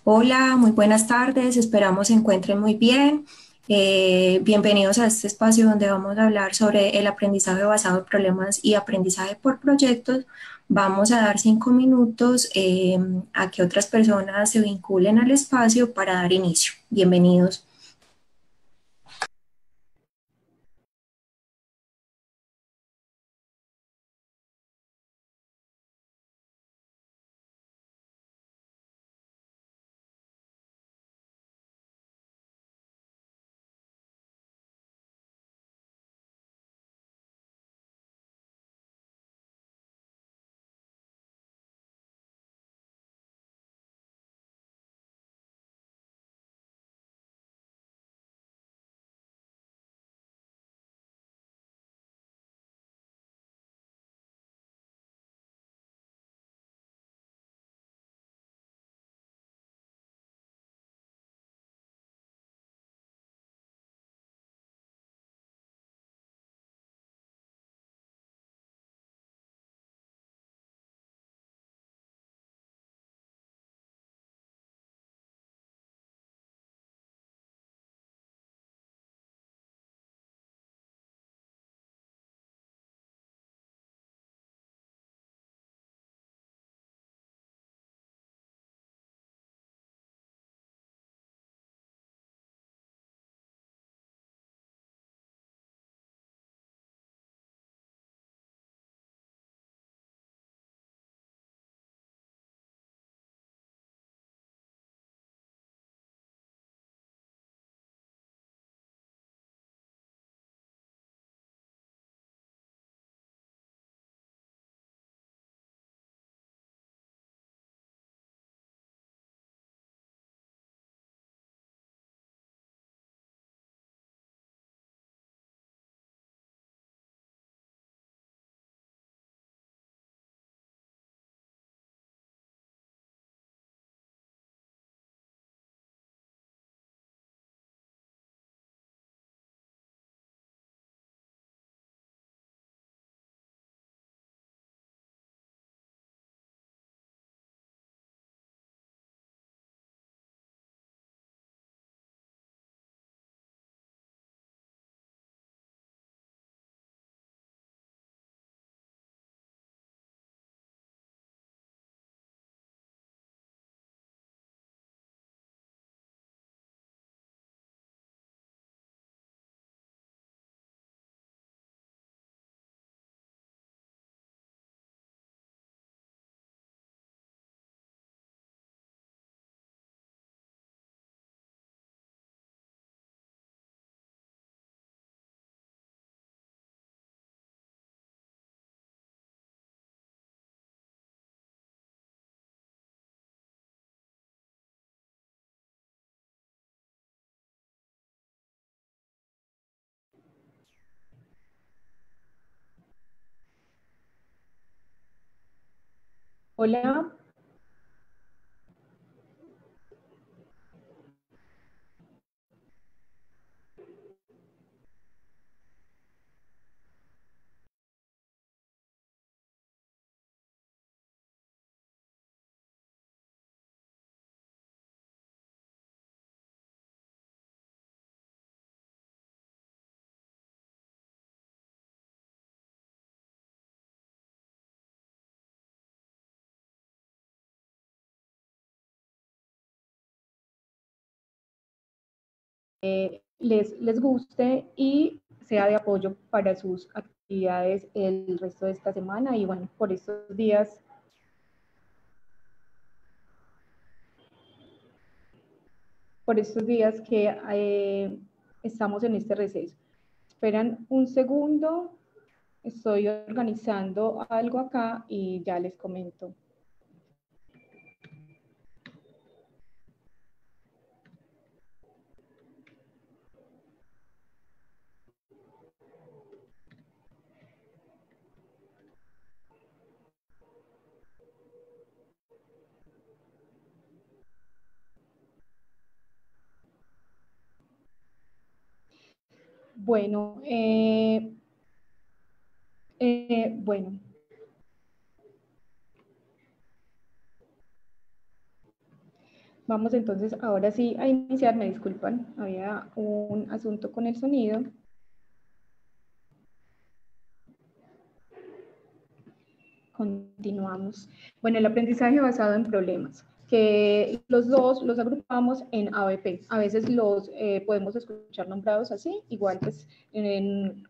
Hola, muy buenas tardes, esperamos se encuentren muy bien. Bienvenidos a este espacio donde vamos a hablar sobre el aprendizaje basado en problemas y aprendizaje por proyectos. Vamos a dar 5 minutos a que otras personas se vinculen al espacio para dar inicio. Bienvenidos. Hola, les guste y sea de apoyo para sus actividades el resto de esta semana y bueno, por estos días que estamos en este receso. Esperan un segundo, estoy organizando algo acá y ya les comento. Bueno, bueno, Vamos entonces ahora sí a iniciar, me disculpan, había un asunto con el sonido. Continuamos. Bueno, el aprendizaje basado en problemas, que los dos los agrupamos en ABP. A veces los podemos escuchar nombrados así, igual pues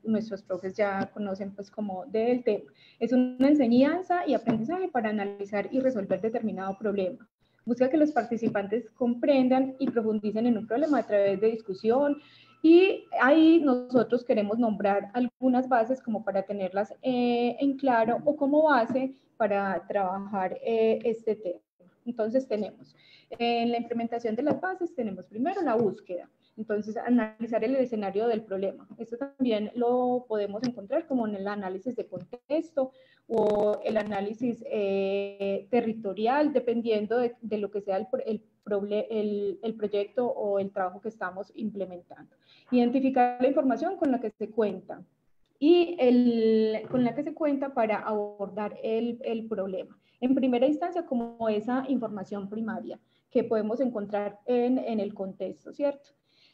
nuestros profes ya conocen pues como del tema. Es una enseñanza y aprendizaje para analizar y resolver determinado problema. Busca que los participantes comprendan y profundicen en un problema a través de discusión, y ahí nosotros queremos nombrar algunas bases como para tenerlas en claro o como base para trabajar este tema. Entonces tenemos, en la implementación de las bases tenemos primero la búsqueda. Entonces, analizar el escenario del problema. Esto también lo podemos encontrar como en el análisis de contexto o el análisis territorial, dependiendo de lo que sea el proyecto o el trabajo que estamos implementando. Identificar la información con la que se cuenta y con la que se cuenta para abordar el problema. En primera instancia, como esa información primaria que podemos encontrar en el contexto, ¿cierto?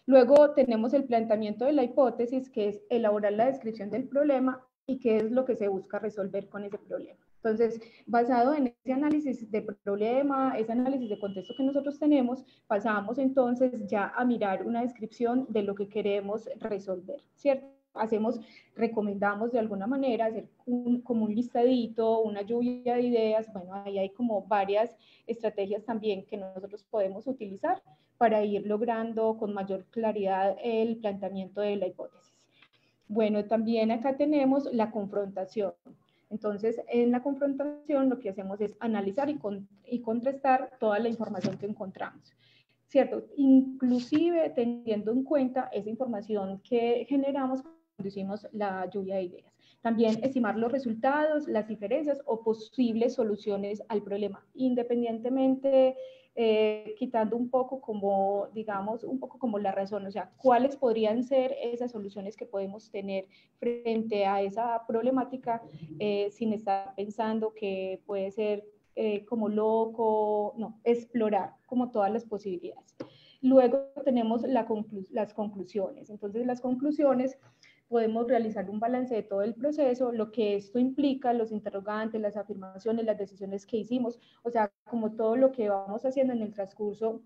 Luego tenemos el planteamiento de la hipótesis, que es elaborar la descripción del problema y qué es lo que se busca resolver con ese problema. Entonces, basado en ese análisis de problema, ese análisis de contexto que nosotros tenemos, pasamos entonces ya a mirar una descripción de lo que queremos resolver, ¿cierto? Recomendamos de alguna manera hacer como un listadito, una lluvia de ideas. Bueno, ahí hay como varias estrategias también que nosotros podemos utilizar para ir logrando con mayor claridad el planteamiento de la hipótesis. Bueno, también acá tenemos la confrontación. Entonces, en la confrontación lo que hacemos es analizar y contrastar toda la información que encontramos, ¿cierto? Inclusive teniendo en cuenta esa información que generamos cuando hicimos la lluvia de ideas. También estimar los resultados, las diferencias o posibles soluciones al problema, independientemente, quitando un poco como, digamos, un poco como la razón, o sea, cuáles podrían ser esas soluciones que podemos tener frente a esa problemática, sin estar pensando que puede ser como loco, no, explorar como todas las posibilidades. Luego tenemos las conclusiones. Entonces, las conclusiones podemos realizar un balance de todo el proceso, lo que esto implica, los interrogantes, las afirmaciones, las decisiones que hicimos, o sea, como todo lo que vamos haciendo en el transcurso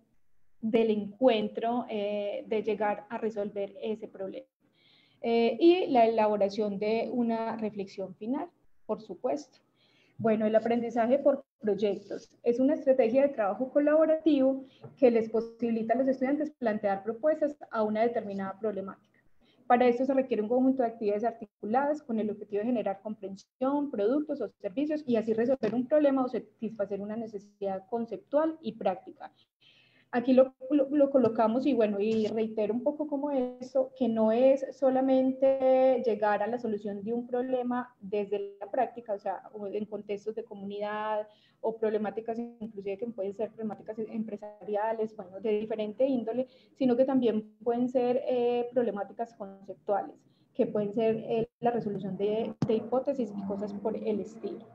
del encuentro, de llegar a resolver ese problema. Y la elaboración de una reflexión final, por supuesto. Bueno, el aprendizaje por proyectos es una estrategia de trabajo colaborativo que les posibilita a los estudiantes plantear propuestas a una determinada problemática. Para esto se requiere un conjunto de actividades articuladas con el objetivo de generar comprensión, productos o servicios y así resolver un problema o satisfacer una necesidad conceptual y práctica. Aquí lo colocamos y bueno, y reitero un poco como eso, que no es solamente llegar a la solución de un problema desde la práctica, o sea, en contextos de comunidad o problemáticas inclusive que pueden ser problemáticas empresariales, bueno, de diferente índole, sino que también pueden ser problemáticas conceptuales, que pueden ser la resolución de hipótesis y cosas por el estilo.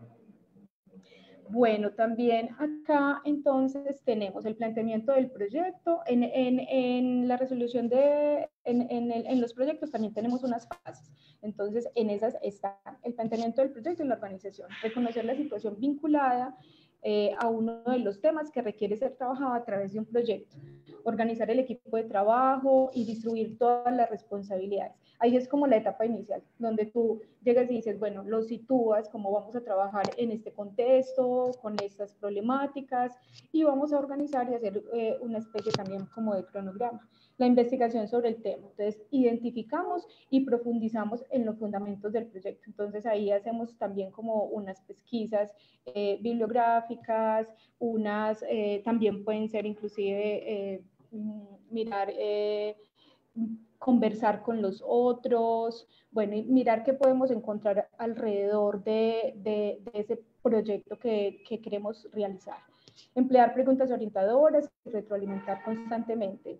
Bueno, también acá entonces tenemos el planteamiento del proyecto. En la resolución en los proyectos también tenemos unas fases. Entonces, en esas está el planteamiento del proyecto y la organización. Reconocer la situación vinculada a uno de los temas que requiere ser trabajado a través de un proyecto. Organizar el equipo de trabajo y distribuir todas las responsabilidades. Ahí es como la etapa inicial, donde tú llegas y dices, bueno, lo sitúas, cómo vamos a trabajar en este contexto, con estas problemáticas, y vamos a organizar y hacer una especie también como de cronograma. La investigación sobre el tema. Entonces, identificamos y profundizamos en los fundamentos del proyecto. Entonces, ahí hacemos también como unas pesquisas bibliográficas, también pueden ser inclusive mirar conversar con los otros, bueno, y mirar qué podemos encontrar alrededor de ese proyecto que queremos realizar. Emplear preguntas orientadoras y retroalimentar constantemente.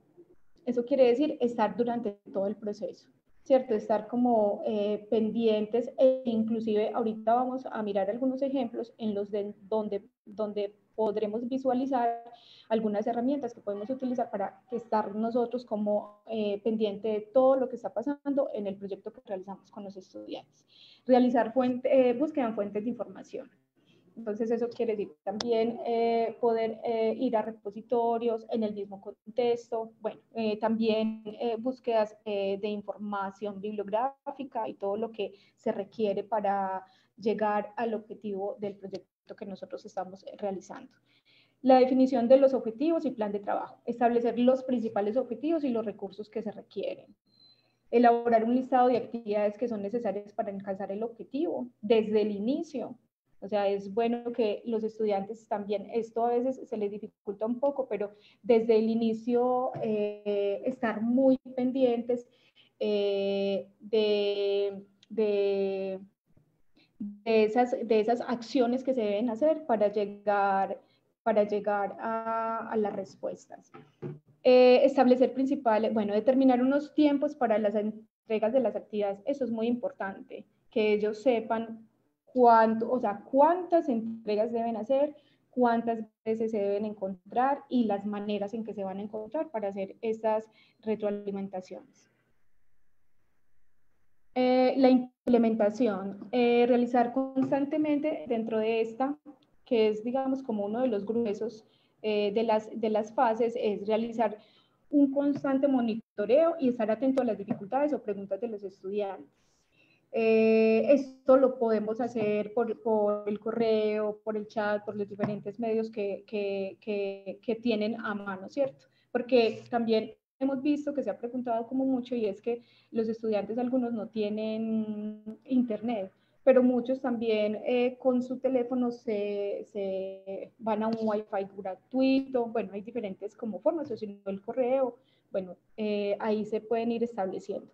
Eso quiere decir estar durante todo el proceso, ¿cierto? Estar como pendientes e inclusive ahorita vamos a mirar algunos ejemplos en los donde podremos visualizar algunas herramientas que podemos utilizar para estar nosotros como pendiente de todo lo que está pasando en el proyecto que realizamos con los estudiantes. Realizar búsqueda en fuentes de información. Entonces eso quiere decir también poder ir a repositorios en el mismo contexto, bueno, también búsquedas de información bibliográfica y todo lo que se requiere para llegar al objetivo del proyecto que nosotros estamos realizando. La definición de los objetivos y plan de trabajo, establecer los principales objetivos y los recursos que se requieren. Elaborar un listado de actividades que son necesarias para alcanzar el objetivo desde el inicio. O sea, es bueno que los estudiantes también, esto a veces se les dificulta un poco, pero desde el inicio estar muy pendientes de esas acciones que se deben hacer para llegar a las respuestas. Establecer principales, bueno, determinar unos tiempos para las entregas de las actividades, eso es muy importante, que ellos sepan cuántas entregas deben hacer, cuántas veces se deben encontrar y las maneras en que se van a encontrar para hacer estas retroalimentaciones. La implementación, realizar constantemente dentro de esta, que es, digamos, como uno de los gruesos de las fases, es realizar un constante monitoreo y estar atento a las dificultades o preguntas de los estudiantes. Esto lo podemos hacer por el correo, por el chat, por los diferentes medios que tienen a mano, ¿cierto? Porque también hemos visto que se ha preguntado como mucho y es que los estudiantes algunos no tienen internet, pero muchos también con su teléfono se van a un wifi gratuito, bueno, hay diferentes como formas, o si no el correo, bueno, ahí se pueden ir estableciendo.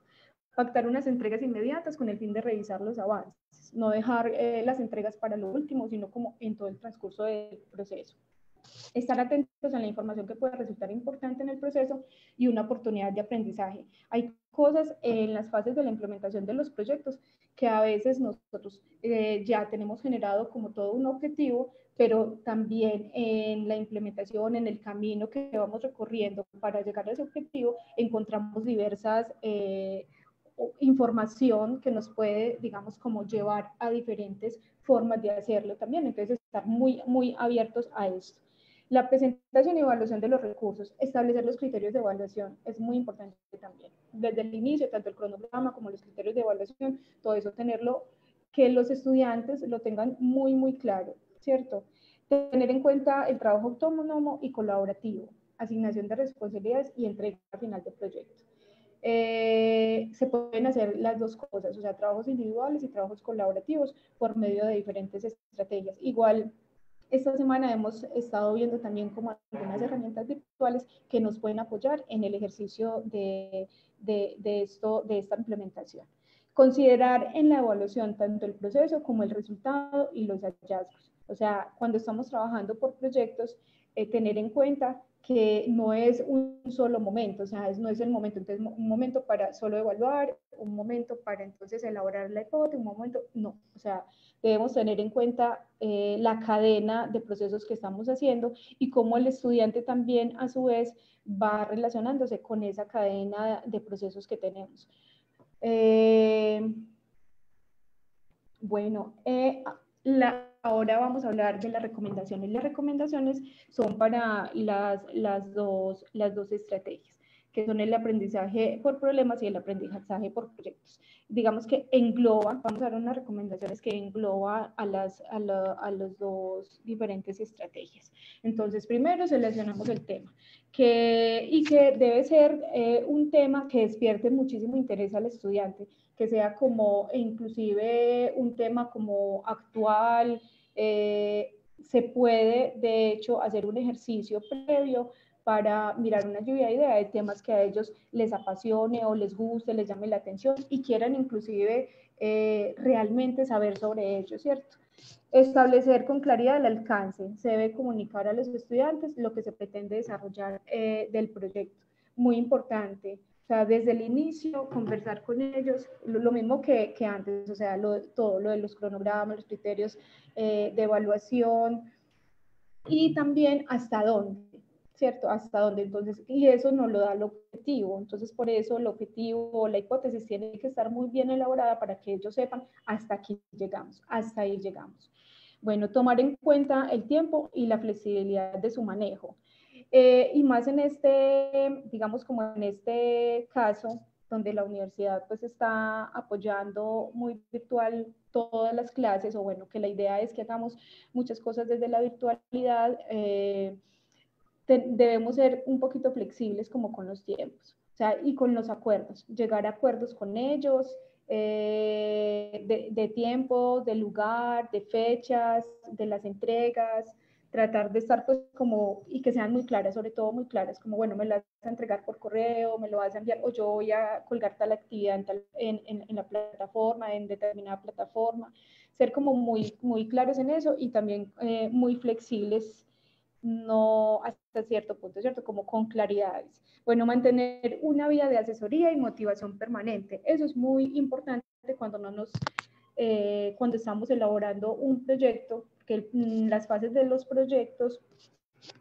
Pactar unas entregas inmediatas con el fin de revisar los avances, no dejar las entregas para lo último, sino como en todo el transcurso del proceso. Estar atentos a la información que puede resultar importante en el proceso y una oportunidad de aprendizaje. Hay cosas en las fases de la implementación de los proyectos que a veces nosotros ya tenemos generado como todo un objetivo, pero también en la implementación, en el camino que vamos recorriendo para llegar a ese objetivo, encontramos diversas información que nos puede, digamos, como llevar a diferentes formas de hacerlo también. Entonces, estar muy abiertos a esto. La presentación y evaluación de los recursos, establecer los criterios de evaluación es muy importante también. Desde el inicio, tanto el cronograma como los criterios de evaluación, todo eso tenerlo, que los estudiantes lo tengan muy claro, ¿cierto? Tener en cuenta el trabajo autónomo y colaborativo, asignación de responsabilidades y entrega final de proyecto. Se pueden hacer las dos cosas, o sea, trabajos individuales y trabajos colaborativos por medio de diferentes estrategias. Igual, esta semana hemos estado viendo también como algunas herramientas virtuales que nos pueden apoyar en el ejercicio de esta implementación. Considerar en la evaluación tanto el proceso como el resultado y los hallazgos. O sea, cuando estamos trabajando por proyectos, tener en cuenta que no es un solo momento, o sea, no es el momento, entonces un momento para solo evaluar, un momento para entonces elaborar la hipótesis, un momento, no, o sea, debemos tener en cuenta la cadena de procesos que estamos haciendo y cómo el estudiante también a su vez va relacionándose con esa cadena de procesos que tenemos. Bueno, ahora vamos a hablar de las recomendaciones. Las recomendaciones son para las dos estrategias, que son el aprendizaje por problemas y el aprendizaje por proyectos. Digamos que engloba, vamos a dar unas recomendaciones que engloba a las dos diferentes estrategias. Entonces, primero seleccionamos el tema, y que debe ser un tema que despierte muchísimo interés al estudiante, que sea como inclusive un tema como actual. Se puede, de hecho, hacer un ejercicio previo para mirar una lluvia de ideas de temas que a ellos les apasione o les guste, les llame la atención y quieran inclusive realmente saber sobre ellos, ¿cierto? Establecer con claridad el alcance. Se debe comunicar a los estudiantes lo que se pretende desarrollar del proyecto. Muy importante. O sea, desde el inicio, conversar con ellos, lo mismo que antes, o sea, todo lo de los cronogramas, los criterios de evaluación, y también hasta dónde, ¿cierto? Hasta dónde, entonces, y eso nos lo da el objetivo, entonces por eso el objetivo, la hipótesis tiene que estar muy bien elaborada para que ellos sepan hasta aquí llegamos, hasta ahí llegamos. Bueno, tomar en cuenta el tiempo y la flexibilidad de su manejo. Y más en este, digamos como en este caso, donde la universidad pues está apoyando muy virtual todas las clases, o bueno, que la idea es que hagamos muchas cosas desde la virtualidad, debemos ser un poquito flexibles como con los tiempos, o sea, y con los acuerdos, llegar a acuerdos con ellos, de tiempo, de lugar, de fechas, de las entregas, tratar de estar pues como, y que sean muy claras, sobre todo muy claras, como bueno, me las vas a entregar por correo, me lo vas a enviar, o yo voy a colgar tal actividad en la plataforma, en determinada plataforma, ser como muy, muy claros en eso y también muy flexibles, no hasta cierto punto, ¿cierto? Como con claridades. Bueno, mantener una vía de asesoría y motivación permanente. Eso es muy importante cuando no nos, cuando estamos elaborando un proyecto, que las fases de los proyectos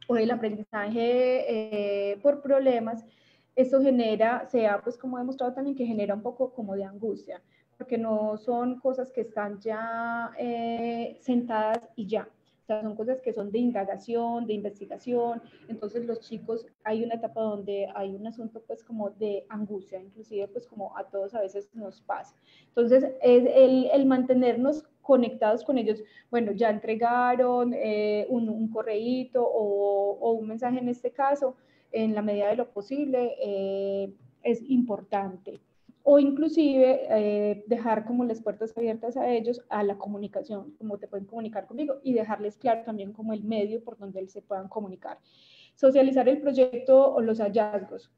o del aprendizaje por problemas, esto genera, sea pues como he demostrado también que genera un poco como de angustia, porque no son cosas que están ya sentadas y ya. O sea, son cosas que son de indagación, de investigación. Entonces los chicos, hay una etapa donde hay un asunto pues como de angustia, inclusive pues como a todos a veces nos pasa. Entonces es el mantenernos conectados con ellos. Bueno, ya entregaron un correíto o un mensaje en este caso, en la medida de lo posible, es importante. O inclusive dejar como las puertas abiertas a ellos a la comunicación, como te pueden comunicar conmigo, y dejarles claro también como el medio por donde se puedan comunicar. Socializar el proyecto o los hallazgos.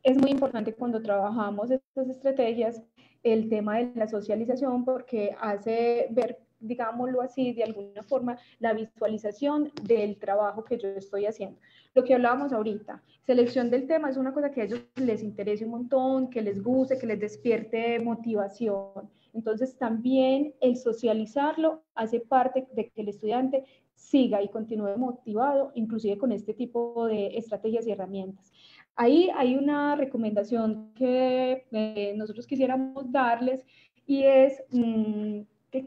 Es muy importante cuando trabajamos estas estrategias el tema de la socialización, porque hace ver, digámoslo así, de alguna forma, la visualización del trabajo que yo estoy haciendo. Lo que hablábamos ahorita, selección del tema es una cosa que a ellos les interese un montón, que les guste, que les despierte motivación. Entonces también el socializarlo hace parte de que el estudiante siga y continúe motivado, inclusive con este tipo de estrategias y herramientas. Ahí hay una recomendación que nosotros quisiéramos darles, y es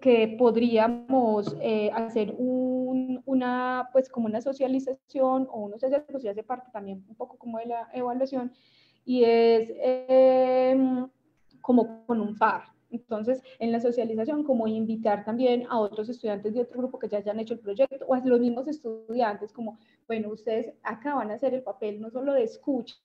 que podríamos hacer una, pues como una socialización o unos hallazgos, y hace parte también un poco como de la evaluación, y es como con un par. Entonces, en la socialización, como invitar también a otros estudiantes de otro grupo que ya hayan hecho el proyecto, o a los mismos estudiantes, como, bueno, ustedes acá van a hacer el papel no solo de escucha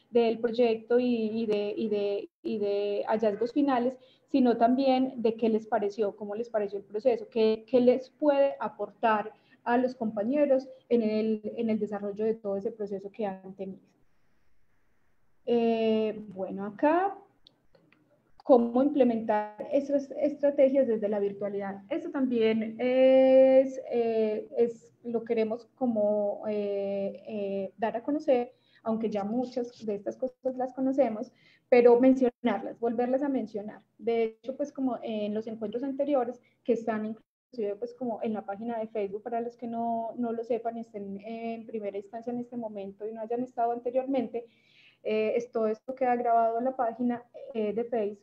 del proyecto y de hallazgos finales, sino también de qué les pareció, cómo les pareció el proceso, qué les puede aportar a los compañeros en el desarrollo de todo ese proceso que han tenido. Bueno, acá cómo implementar esas estrategias desde la virtualidad. Eso también lo queremos como dar a conocer, aunque ya muchas de estas cosas las conocemos, pero mencionarlas, volverlas a mencionar. De hecho, pues como en los encuentros anteriores que están inclusive pues como en la página de Facebook, para los que no lo sepan, estén en primera instancia en este momento y no hayan estado anteriormente, todo esto queda grabado en la página de Facebook.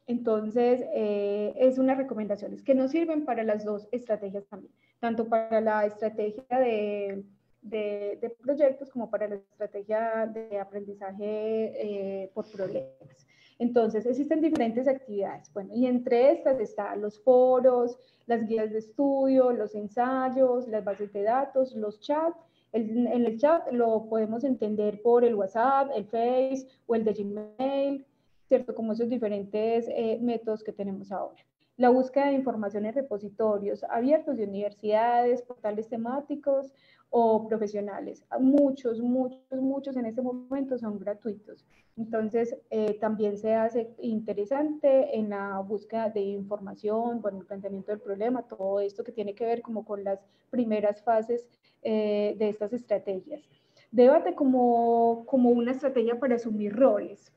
Entonces, es unas recomendaciones que nos sirven para las dos estrategias también, tanto para la estrategia de proyectos como para la estrategia de aprendizaje por problemas. Entonces, existen diferentes actividades. Bueno, y entre estas están los foros, las guías de estudio, los ensayos, las bases de datos, los chats. En el chat lo podemos entender por el WhatsApp, el Face o el de Gmail, ¿cierto? Como esos diferentes métodos que tenemos ahora. La búsqueda de información en repositorios abiertos de universidades, portales temáticos o profesionales. Muchos en este momento son gratuitos. Entonces, también se hace interesante en la búsqueda de información, bueno, el planteamiento del problema, todo esto que tiene que ver como con las primeras fases de estas estrategias. Debate como una estrategia para asumir roles.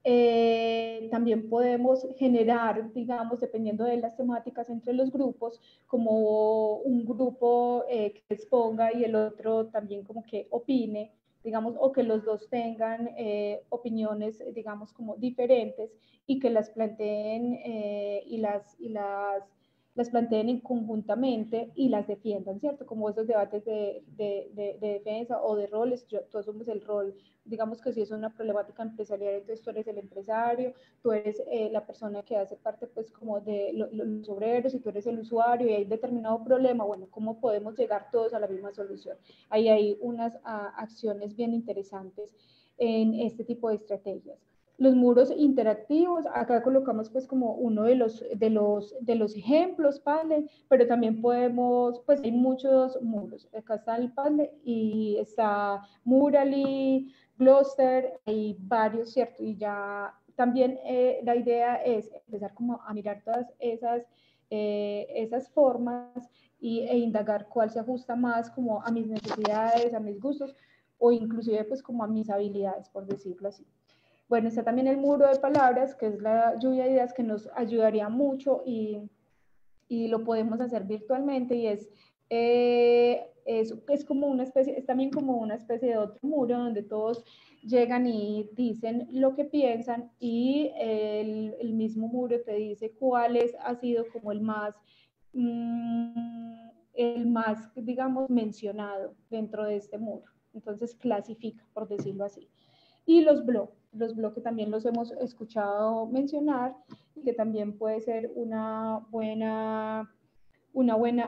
También podemos generar, digamos, dependiendo de las temáticas entre los grupos, como un grupo que exponga y el otro también como que opine, digamos, o que los dos tengan opiniones, digamos, como diferentes y que las planteen las planteen conjuntamente y las defiendan, ¿cierto? Como esos debates de defensa o de roles, todos somos el rol, digamos que si es una problemática empresarial, entonces tú eres el empresario, tú eres la persona que hace parte pues como de los obreros y tú eres el usuario y hay determinado problema, bueno, ¿cómo podemos llegar todos a la misma solución? Ahí hay unas acciones bien interesantes en este tipo de estrategias. Los muros interactivos, acá colocamos pues como uno de los ejemplos, Padlet, pero también podemos, pues hay muchos muros. Acá está el Padlet y está Murally, Gloucester, hay varios, ¿cierto? Y ya también la idea es empezar como a mirar todas esas formas e indagar cuál se ajusta más como a mis necesidades, a mis gustos o inclusive pues como a mis habilidades, por decirlo así. Bueno, está también el muro de palabras, que es la lluvia de ideas que nos ayudaría mucho y lo podemos hacer virtualmente y es como una especie, es también como una especie de otro muro donde todos llegan y dicen lo que piensan y el mismo muro te dice cuál ha sido como el más, digamos, mencionado dentro de este muro. Entonces clasifica, por decirlo así. Y los bloques también los hemos escuchado mencionar y que también puede ser una buena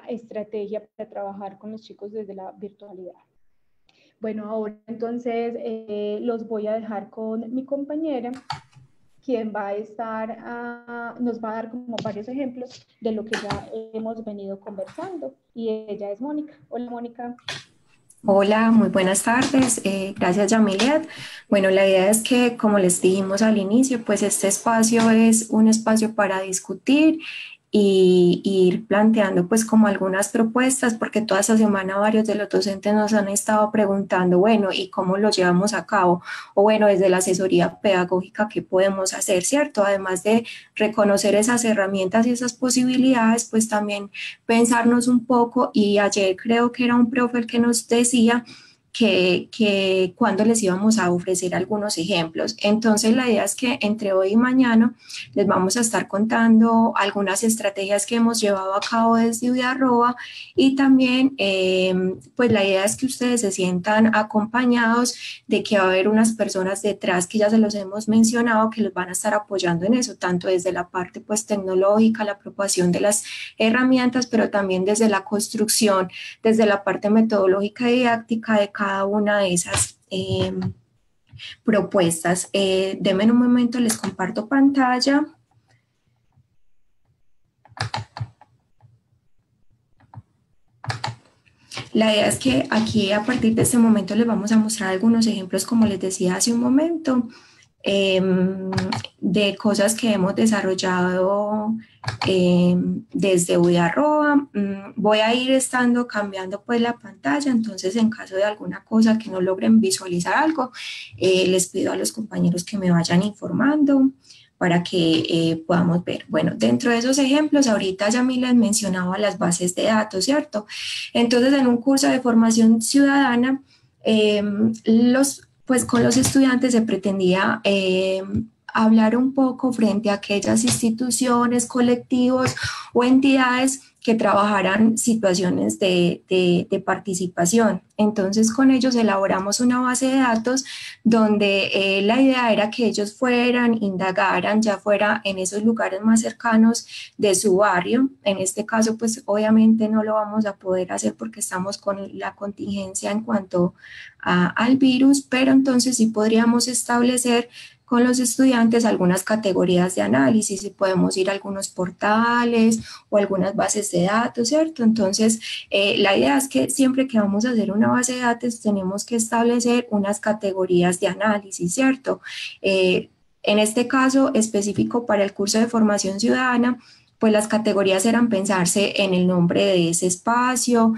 estrategia para trabajar con los chicos desde la virtualidad. Bueno, ahora entonces los voy a dejar con mi compañera, quien va a nos va a dar como varios ejemplos de lo que ya hemos venido conversando. Y ella es Mónica. Hola, Mónica. Hola, muy buenas tardes. Gracias, Yamilet. Bueno, la idea es que, como les dijimos al inicio, pues este espacio es un espacio para discutir y ir planteando pues como algunas propuestas, porque toda esta semana varios de los docentes nos han estado preguntando, bueno, ¿y cómo lo llevamos a cabo? O bueno, desde la asesoría pedagógica, ¿qué podemos hacer, cierto? Además de reconocer esas herramientas y esas posibilidades, pues también pensarnos un poco, y ayer creo que era un profe el que nos decía que cuando les íbamos a ofrecer algunos ejemplos. Entonces la idea es que entre hoy y mañana les vamos a estar contando algunas estrategias que hemos llevado a cabo desde UDARROA y también pues la idea es que ustedes se sientan acompañados de que va a haber unas personas detrás que ya se los hemos mencionado que los van a estar apoyando en eso, tanto desde la parte pues tecnológica, la apropiación de las herramientas, pero también desde la construcción, desde la parte metodológica y didáctica de cada una de esas propuestas. Denme un momento, les comparto pantalla. La idea es que aquí a partir de este momento les vamos a mostrar algunos ejemplos, como les decía hace un momento, de cosas que hemos desarrollado desde UDARROA. Voy a ir estando cambiando pues la pantalla, entonces en caso de alguna cosa que no logren visualizar algo, les pido a los compañeros que me vayan informando para que podamos ver. Bueno, dentro de esos ejemplos, ahorita ya me les mencionaba las bases de datos, ¿cierto? Entonces, en un curso de formación ciudadana, pues con los estudiantes se pretendía hablar un poco frente a aquellas instituciones, colectivos o entidades que trabajaran situaciones de participación. Entonces con ellos elaboramos una base de datos donde la idea era que ellos fueran, indagaran, ya fuera en esos lugares más cercanos de su barrio. En este caso, pues obviamente no lo vamos a poder hacer porque estamos con la contingencia en cuanto al virus, pero entonces sí podríamos establecer con los estudiantes algunas categorías de análisis y podemos ir a algunos portales o algunas bases de datos, ¿cierto? Entonces, la idea es que siempre que vamos a hacer una base de datos tenemos que establecer unas categorías de análisis, ¿cierto? En este caso específico para el curso de formación ciudadana, pues las categorías eran pensarse en el nombre de ese espacio,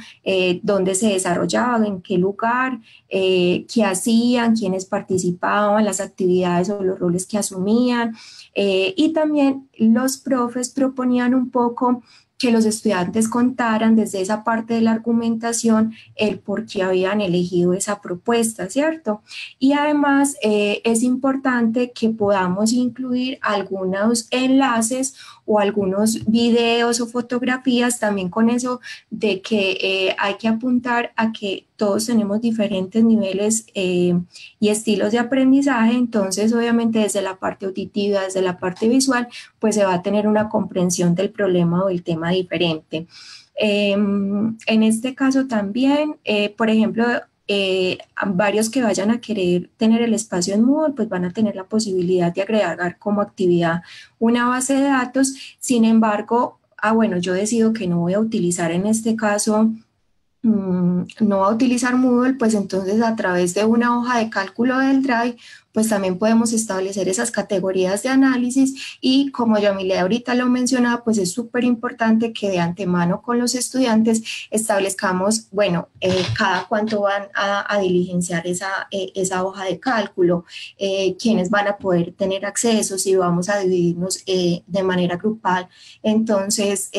dónde se desarrollaba, en qué lugar, qué hacían, quiénes participaban, las actividades o los roles que asumían. Y también los profes proponían un poco que los estudiantes contaran desde esa parte de la argumentación el por qué habían elegido esa propuesta, ¿cierto? Y además es importante que podamos incluir algunos enlaces o algunos videos o fotografías también con eso de que hay que apuntar a que todos tenemos diferentes niveles y estilos de aprendizaje, entonces obviamente desde la parte auditiva, desde la parte visual, pues se va a tener una comprensión del problema o del tema diferente. En este caso también, por ejemplo, varios que vayan a querer tener el espacio en Moodle, pues van a tener la posibilidad de agregar como actividad una base de datos. Sin embargo, bueno, yo decido que no voy a utilizar en este caso no va a utilizar Moodle, pues entonces a través de una hoja de cálculo del Drive, pues también podemos establecer esas categorías de análisis y como Yamile ahorita lo mencionaba, pues es súper importante que de antemano con los estudiantes establezcamos, bueno, cada cuánto van a diligenciar esa hoja de cálculo, quiénes van a poder tener acceso, si vamos a dividirnos de manera grupal, entonces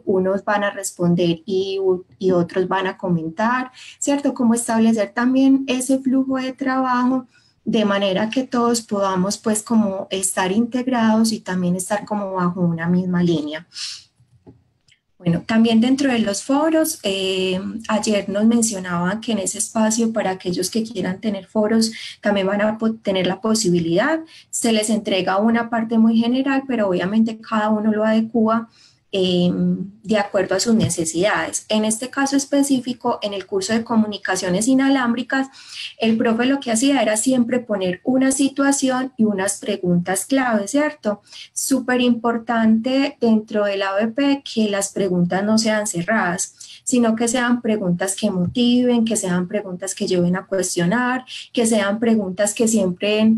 unos van a responder y otros van a comentar, ¿cierto? Cómo establecer también ese flujo de trabajo de manera que todos podamos pues como estar integrados y también estar como bajo una misma línea. Bueno, también dentro de los foros, ayer nos mencionaban que en ese espacio para aquellos que quieran tener foros también van a tener la posibilidad, se les entrega una parte muy general, pero obviamente cada uno lo adecúa de acuerdo a sus necesidades. En este caso específico, en el curso de comunicaciones inalámbricas, el profe lo que hacía era siempre poner una situación y unas preguntas clave, ¿cierto? Súper importante dentro del ABP que las preguntas no sean cerradas, sino que sean preguntas que motiven, que sean preguntas que lleven a cuestionar, que sean preguntas que siempre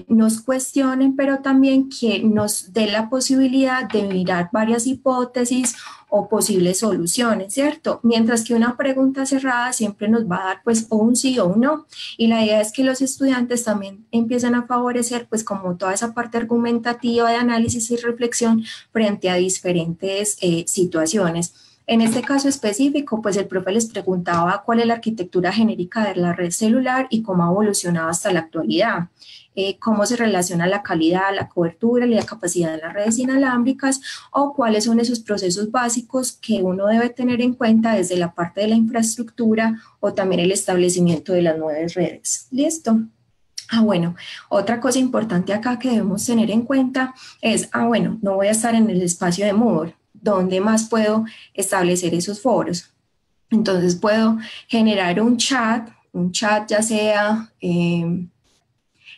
nos cuestionen, pero también que nos dé la posibilidad de mirar varias hipótesis o posibles soluciones, ¿cierto? Mientras que una pregunta cerrada siempre nos va a dar pues o un sí o un no. Y la idea es que los estudiantes también empiecen a favorecer pues como toda esa parte argumentativa de análisis y reflexión frente a diferentes situaciones. En este caso específico, pues el profe les preguntaba cuál es la arquitectura genérica de la red celular y cómo ha evolucionado hasta la actualidad. Cómo se relaciona la calidad, la cobertura y la capacidad de las redes inalámbricas o cuáles son esos procesos básicos que uno debe tener en cuenta desde la parte de la infraestructura o también el establecimiento de las nuevas redes. ¿Listo? Bueno, otra cosa importante acá que debemos tener en cuenta es, bueno, no voy a estar en el espacio de Moodle, ¿dónde más puedo establecer esos foros? Entonces puedo generar un chat ya sea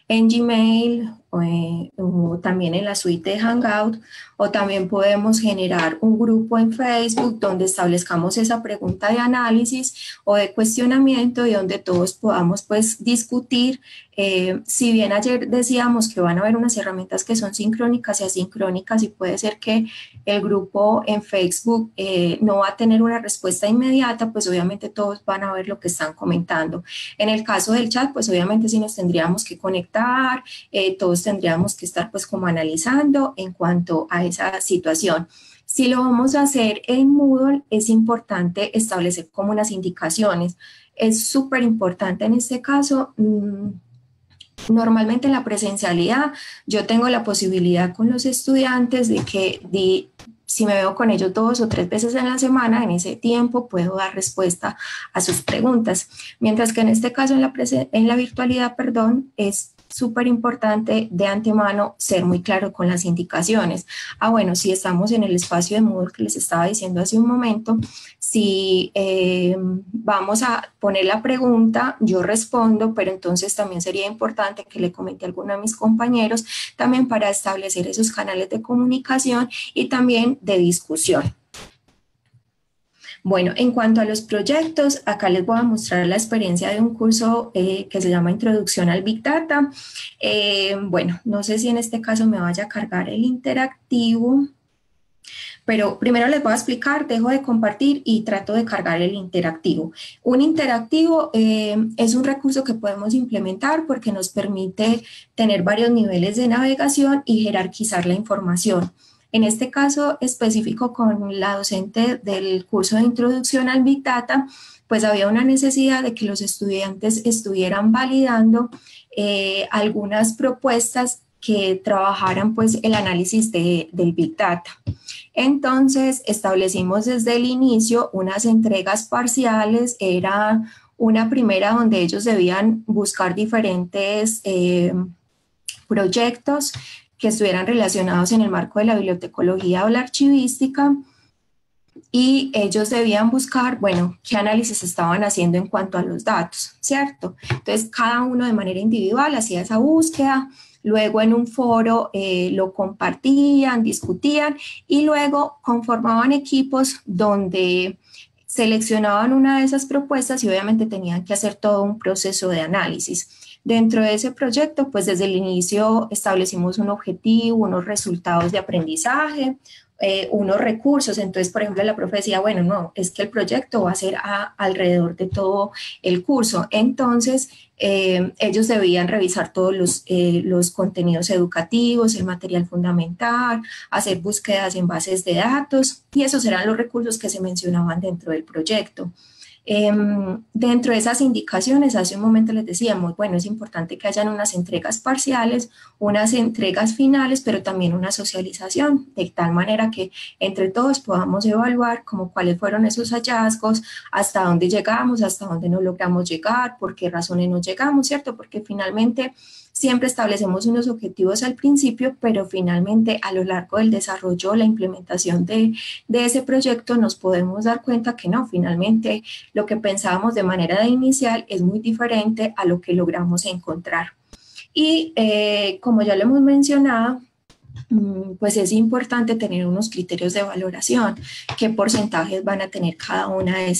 en Gmail o también en la suite de Hangout, o también podemos generar un grupo en Facebook donde establezcamos esa pregunta de análisis o de cuestionamiento y donde todos podamos pues discutir. Si bien ayer decíamos que van a haber unas herramientas que son sincrónicas y asincrónicas y puede ser que el grupo en Facebook no va a tener una respuesta inmediata, pues obviamente todos van a ver lo que están comentando. En el caso del chat, pues obviamente sí nos tendríamos que conectar, todos tendríamos que estar pues como analizando en cuanto a esa situación. Si lo vamos a hacer en Moodle, es importante establecer como unas indicaciones. Es súper importante en este caso. Normalmente en la presencialidad yo tengo la posibilidad con los estudiantes de que si me veo con ellos 2 o 3 veces en la semana, en ese tiempo puedo dar respuesta a sus preguntas. Mientras que en este caso en la virtualidad, perdón, es súper importante de antemano ser muy claro con las indicaciones. Bueno, si estamos en el espacio de Moodle que les estaba diciendo hace un momento, si vamos a poner la pregunta, yo respondo, pero entonces también sería importante que le comente a alguno de mis compañeros también para establecer esos canales de comunicación y también de discusión. Bueno, en cuanto a los proyectos, acá les voy a mostrar la experiencia de un curso que se llama Introducción al Big Data. Bueno, no sé si en este caso me vaya a cargar el interactivo. Pero primero les voy a explicar, dejo de compartir y trato de cargar el interactivo. Un interactivo es un recurso que podemos implementar porque nos permite tener varios niveles de navegación y jerarquizar la información. En este caso específico con la docente del curso de Introducción al Big Data, pues había una necesidad de que los estudiantes estuvieran validando algunas propuestas que trabajaran pues el análisis del Big Data. Entonces establecimos desde el inicio unas entregas parciales, era una primera donde ellos debían buscar diferentes proyectos que estuvieran relacionados en el marco de la bibliotecología o la archivística, y ellos debían buscar, bueno, qué análisis estaban haciendo en cuanto a los datos, ¿cierto? Entonces, cada uno de manera individual hacía esa búsqueda, luego en un foro lo compartían, discutían y luego conformaban equipos donde seleccionaban una de esas propuestas y obviamente tenían que hacer todo un proceso de análisis. Dentro de ese proyecto, pues desde el inicio establecimos un objetivo, unos resultados de aprendizaje, unos recursos. Entonces, por ejemplo, la profe decía, bueno, no, es que el proyecto va a ser alrededor de todo el curso. Entonces, ellos debían revisar todos los contenidos educativos, el material fundamental, hacer búsquedas en bases de datos, y esos eran los recursos que se mencionaban dentro del proyecto. Dentro de esas indicaciones, hace un momento les decíamos, bueno, es importante que hayan unas entregas parciales, unas entregas finales, pero también una socialización, de tal manera que entre todos podamos evaluar como cuáles fueron esos hallazgos, hasta dónde llegamos, hasta dónde no logramos llegar, por qué razones no llegamos, ¿cierto? Porque finalmente siempre establecemos unos objetivos al principio, pero finalmente a lo largo del desarrollo, la implementación de ese proyecto nos podemos dar cuenta que no, finalmente lo que pensábamos de manera inicial es muy diferente a lo que logramos encontrar. Y como ya lo hemos mencionado, pues es importante tener unos criterios de valoración, qué porcentajes van a tener cada una de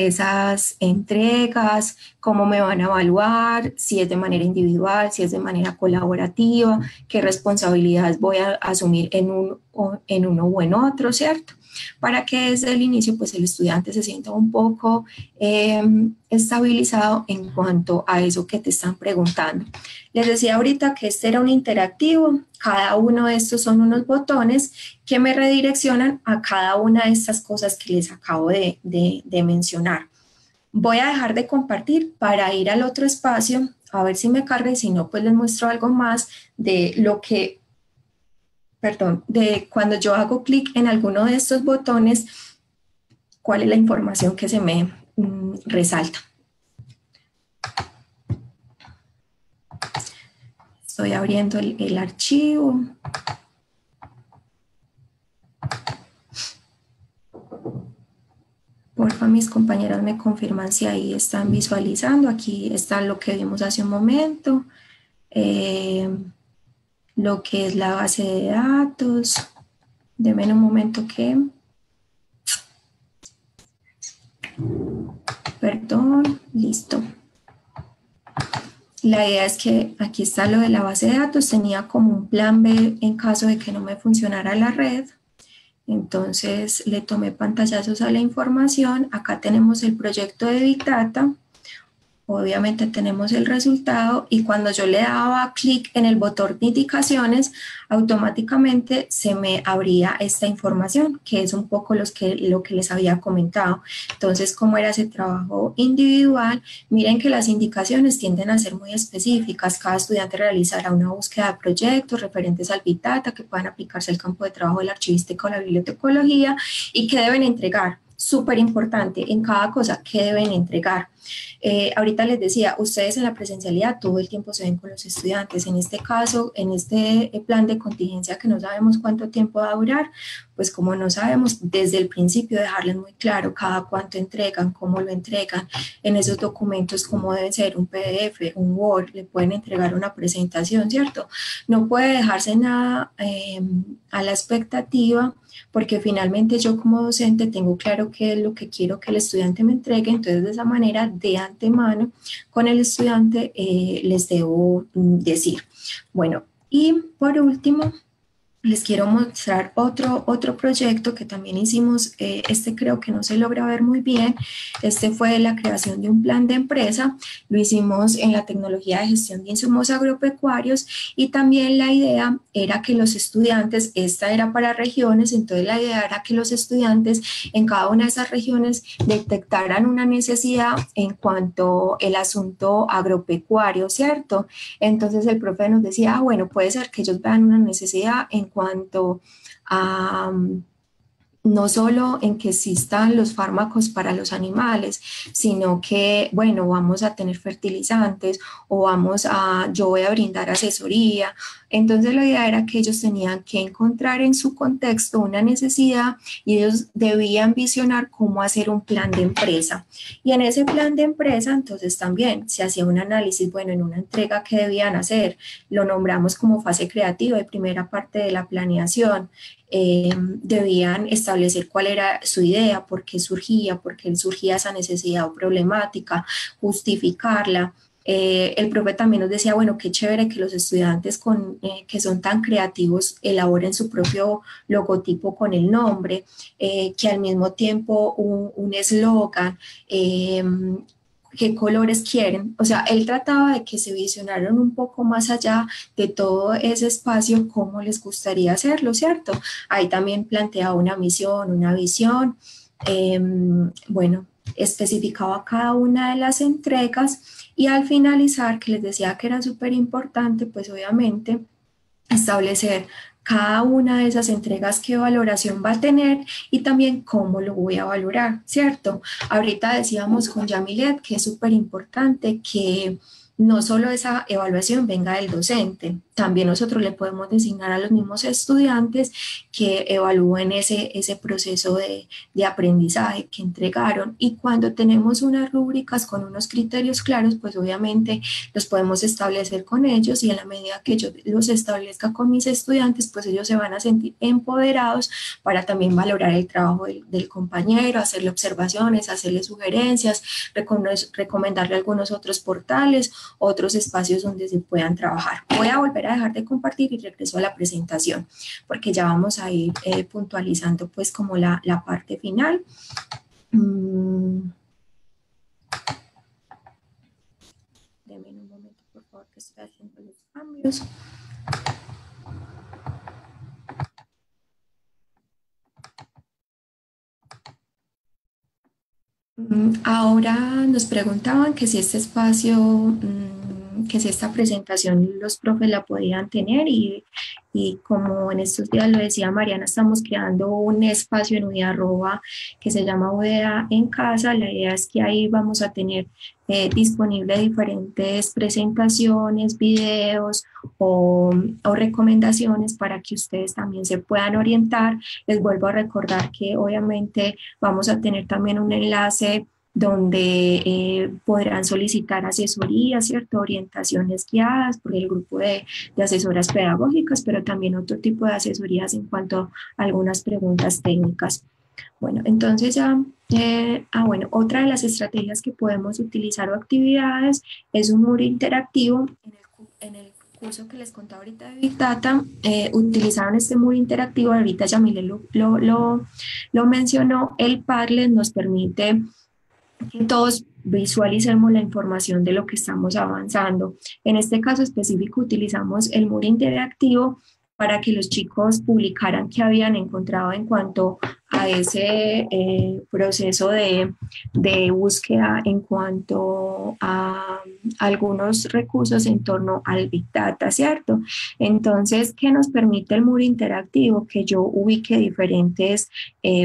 esas entregas, cómo me van a evaluar, si es de manera individual, si es de manera colaborativa, qué responsabilidades voy a asumir en uno o en otro, ¿cierto? Para que desde el inicio pues el estudiante se sienta un poco estabilizado en cuanto a eso que te están preguntando. Les decía ahorita que este era un interactivo, cada uno de estos son unos botones que me redireccionan a cada una de estas cosas que les acabo de mencionar. Voy a dejar de compartir para ir al otro espacio, a ver si me carga, y si no, pues les muestro algo más de lo que, perdón, de cuando yo hago clic en alguno de estos botones, cuál es la información que se me resalta. Estoy abriendo el archivo. Porfa, mis compañeras me confirman si ahí están visualizando. Aquí está lo que vimos hace un momento. Lo que es la base de datos. Denme un momento que... Perdón, listo. La idea es que aquí está lo de la base de datos. Tenía como un plan B en caso de que no me funcionara la red. Entonces le tomé pantallazos a la información. Acá tenemos el proyecto de Big Data. Obviamente tenemos el resultado y cuando yo le daba clic en el botón de indicaciones, automáticamente se me abría esta información, que es un poco lo que les había comentado. Entonces, ¿cómo era ese trabajo individual? Miren que las indicaciones tienden a ser muy específicas. Cada estudiante realizará una búsqueda de proyectos referentes al Big Data que puedan aplicarse al campo de trabajo de la archivística o la bibliotecología y que deben entregar. Súper importante en cada cosa que deben entregar. Ahorita les decía, ustedes en la presencialidad todo el tiempo se ven con los estudiantes. En este caso, en este plan de contingencia que no sabemos cuánto tiempo va a durar, pues como no sabemos, desde el principio dejarles muy claro cada cuánto entregan, cómo lo entregan, en esos documentos cómo deben ser, un PDF, un Word, le pueden entregar una presentación, ¿cierto? No puede dejarse nada a la expectativa, porque finalmente yo como docente tengo claro qué es lo que quiero que el estudiante me entregue, entonces de esa manera de antemano con el estudiante les debo decir. Bueno, y por último, Les quiero mostrar otro proyecto que también hicimos. Este creo que no se logra ver muy bien. Este fue la creación de un plan de empresa. Lo hicimos en la tecnología de gestión de insumos agropecuarios y también la idea era que los estudiantes, esta era para regiones, entonces la idea era que los estudiantes en cada una de esas regiones detectaran una necesidad en cuanto al asunto agropecuario, ¿cierto? Entonces el profe nos decía, ah, bueno, puede ser que ellos vean una necesidad en cuanto a no solo en que existan los fármacos para los animales, sino que, bueno, vamos a tener fertilizantes o yo voy a brindar asesoría. Entonces la idea era que ellos tenían que encontrar en su contexto una necesidad y ellos debían visionar cómo hacer un plan de empresa. Y en ese plan de empresa, entonces también se hacía un análisis, bueno, en una entrega que debían hacer, lo nombramos como fase creativa y primera parte de la planeación. Debían establecer cuál era su idea, por qué surgía esa necesidad o problemática, justificarla. El profe también nos decía, bueno, qué chévere que los estudiantes que son tan creativos elaboren su propio logotipo con el nombre, que al mismo tiempo un eslogan, qué colores quieren. O sea, él trataba de que se visionaran un poco más allá de todo ese espacio, cómo les gustaría hacerlo, ¿cierto? Ahí también planteaba una misión, una visión, bueno, especificaba cada una de las entregas y al finalizar, que les decía que era súper importante, pues obviamente establecer cada una de esas entregas qué valoración va a tener y también cómo lo voy a valorar, ¿cierto? Ahorita decíamos con Yamilet que es súper importante que no solo esa evaluación venga del docente, también nosotros le podemos designar a los mismos estudiantes que evalúen ese proceso de aprendizaje que entregaron y cuando tenemos unas rúbricas con unos criterios claros, pues obviamente los podemos establecer con ellos y en la medida que yo los establezca con mis estudiantes, pues ellos se van a sentir empoderados para también valorar el trabajo del compañero, hacerle observaciones, hacerle sugerencias, recomendarle algunos otros portales, otros espacios donde se puedan trabajar. Voy a volver a dejar de compartir y regreso a la presentación porque ya vamos a ir puntualizando pues como la parte final. Denme un momento, por favor, que estoy haciendo los cambios. Ahora nos preguntaban que si este espacio, que si esta presentación los profes la podían tener y como en estos días lo decía Mariana, estamos creando un espacio en UDA que se llama UDA en casa. La idea es que ahí vamos a tener disponible diferentes presentaciones, videos o recomendaciones para que ustedes también se puedan orientar. Les vuelvo a recordar que obviamente vamos a tener también un enlace donde podrán solicitar asesoría, ¿cierto? Orientaciones guiadas por el grupo de asesoras pedagógicas, pero también otro tipo de asesorías en cuanto a algunas preguntas técnicas. Bueno, entonces ya, bueno, otra de las estrategias que podemos utilizar o actividades es un muro interactivo. En el curso que les contaba ahorita de Big Data, utilizaron este muro interactivo, ahorita Yamile lo mencionó, el Padlet nos permite que todos visualicemos la información de lo que estamos avanzando. En este caso específico utilizamos el muro interactivo para que los chicos publicaran qué habían encontrado en cuanto a ese proceso de búsqueda en cuanto a algunos recursos en torno al Big Data, ¿cierto? Entonces, ¿qué nos permite el muro interactivo? Que yo ubique diferentes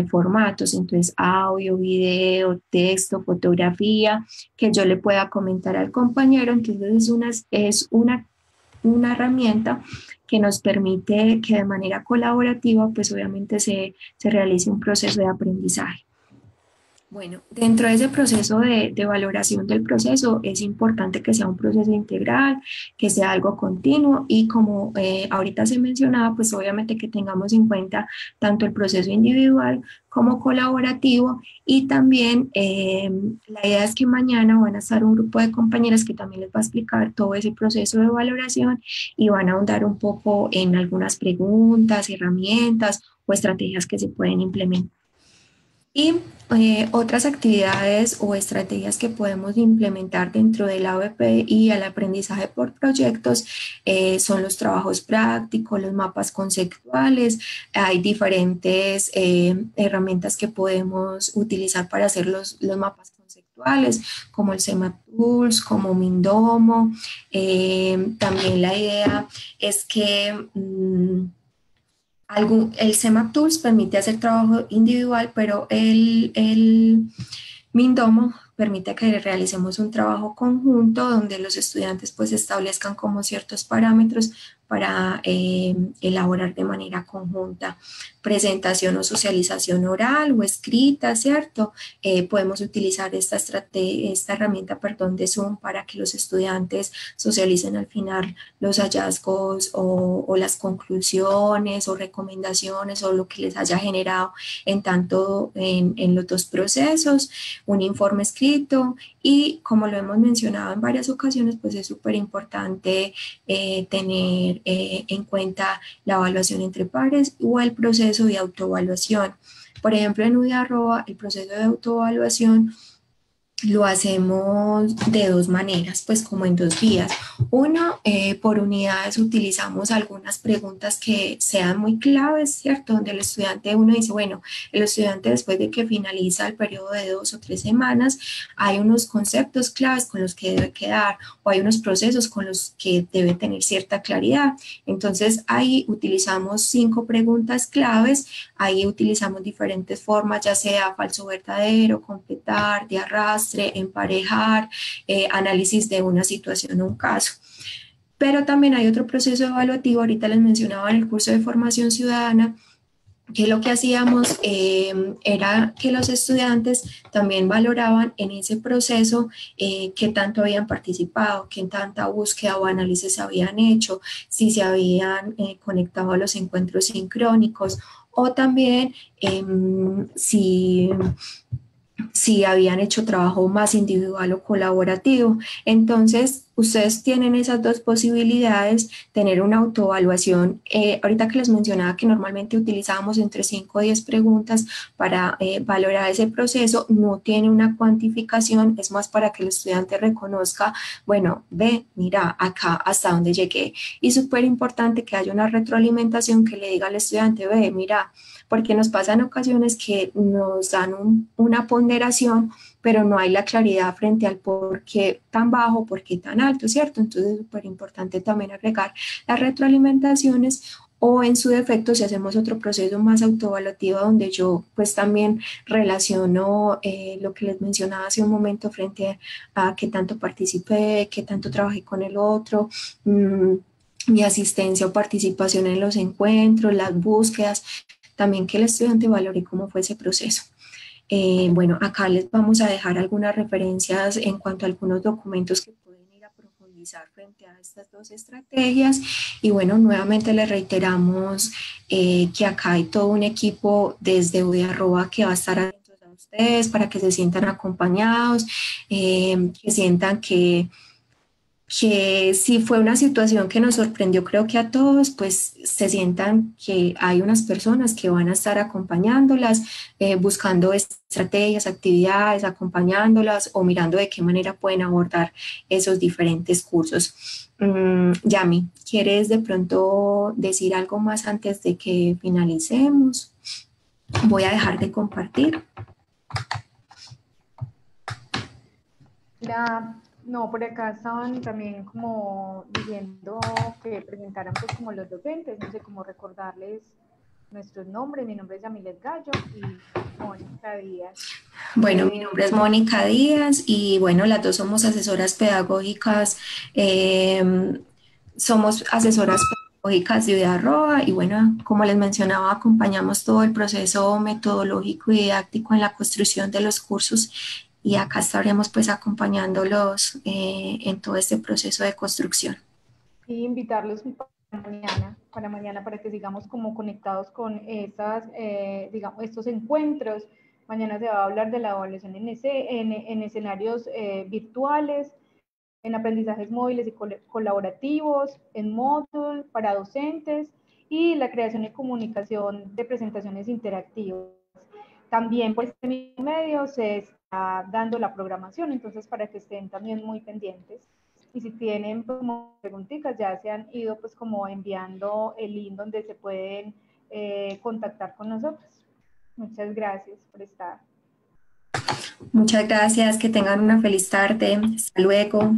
formatos, entonces audio, video, texto, fotografía, que yo le pueda comentar al compañero, entonces es una herramienta que nos permite que de manera colaborativa, pues obviamente se realice un proceso de aprendizaje. Bueno, dentro de ese proceso de valoración del proceso es importante que sea un proceso integral, que sea algo continuo y como ahorita se mencionaba, pues obviamente que tengamos en cuenta tanto el proceso individual como colaborativo y también la idea es que mañana van a estar un grupo de compañeras que también les va a explicar todo ese proceso de valoración y van a ahondar un poco en algunas preguntas, herramientas o estrategias que se pueden implementar. Y otras actividades o estrategias que podemos implementar dentro del ABP y el aprendizaje por proyectos son los trabajos prácticos, los mapas conceptuales. Hay diferentes herramientas que podemos utilizar para hacer los mapas conceptuales, como el CEMAP Tools, como Mindomo. También la idea es que el CEMAP Tools permite hacer trabajo individual, pero el Mindomo permite que realicemos un trabajo conjunto donde los estudiantes pues establezcan como ciertos parámetros para elaborar de manera conjunta presentación o socialización oral o escrita, ¿cierto? Podemos utilizar esta herramienta, perdón, de Zoom para que los estudiantes socialicen al final los hallazgos o las conclusiones o recomendaciones o lo que les haya generado en tanto en los dos procesos, un informe escrito y como lo hemos mencionado en varias ocasiones, pues es súper importante tener en cuenta la evaluación entre pares o el proceso de autoevaluación. Por ejemplo, en UDA el proceso de autoevaluación lo hacemos de dos maneras, pues como en dos vías. Uno, por unidades utilizamos algunas preguntas que sean muy claves, ¿cierto? Donde el estudiante, uno dice, bueno, el estudiante después de que finaliza el periodo de 2 o 3 semanas, hay unos conceptos claves con los que debe quedar o hay unos procesos con los que debe tener cierta claridad. Entonces ahí utilizamos 5 preguntas claves, ahí utilizamos diferentes formas, ya sea falso verdadero, completar, de arrastre, emparejar, análisis de una situación o un caso. Pero también hay otro proceso evaluativo, ahorita les mencionaba en el curso de formación ciudadana, que lo que hacíamos era que los estudiantes también valoraban en ese proceso qué tanto habían participado, qué tanta búsqueda o análisis habían hecho, si se habían conectado a los encuentros sincrónicos o también si habían hecho trabajo más individual o colaborativo. Entonces, ustedes tienen esas dos posibilidades, tener una autoevaluación. Ahorita que les mencionaba que normalmente utilizábamos entre 5 o 10 preguntas para valorar ese proceso, no tiene una cuantificación, es más para que el estudiante reconozca, bueno, ve, mira, acá hasta dónde llegué. Y súper importante que haya una retroalimentación que le diga al estudiante, ve, mira, porque nos pasa en ocasiones que nos dan una ponderación, pero no hay la claridad frente al por qué tan bajo, por qué tan alto, ¿cierto? Entonces es súper importante también agregar las retroalimentaciones o en su defecto si hacemos otro proceso más autoevaluativo donde yo pues también relaciono lo que les mencionaba hace un momento frente a qué tanto participé, qué tanto trabajé con el otro, mi asistencia o participación en los encuentros, las búsquedas, también que el estudiante valore cómo fue ese proceso. Bueno, acá les vamos a dejar algunas referencias en cuanto a algunos documentos que pueden ir a profundizar frente a estas dos estrategias. Y bueno, nuevamente les reiteramos que acá hay todo un equipo desde UDA que va a estar atentos a ustedes para que se sientan acompañados, que sientan que si fue una situación que nos sorprendió, creo que a todos, pues se sientan que hay unas personas que van a estar acompañándolas, buscando estrategias, actividades, acompañándolas o mirando de qué manera pueden abordar esos diferentes cursos. Yami, ¿quieres de pronto decir algo más antes de que finalicemos? Voy a dejar de compartir. No, por acá estaban también como diciendo que presentaran pues como los docentes, no sé, cómo recordarles nuestros nombres. Mi nombre es Yamilet Gallo y Mónica Díaz. Bueno, mi nombre es Mónica Díaz y bueno, las dos somos asesoras pedagógicas, somos asesoras Lógicas de Arroba y bueno, como les mencionaba, acompañamos todo el proceso metodológico y didáctico en la construcción de los cursos y acá estaremos pues acompañándolos en todo este proceso de construcción. Y invitarlos para mañana, para que sigamos como conectados con estas, digamos, estos encuentros. Mañana se va a hablar de la evaluación en escenarios virtuales, en aprendizajes móviles y colaborativos, en Moodle para docentes y la creación y comunicación de presentaciones interactivas. También por este mismo medio se está dando la programación, entonces para que estén también muy pendientes. Y si tienen como preguntitas, ya se han ido pues como enviando el link donde se pueden contactar con nosotros. Muchas gracias por estar. Muchas gracias, que tengan una feliz tarde. Hasta luego.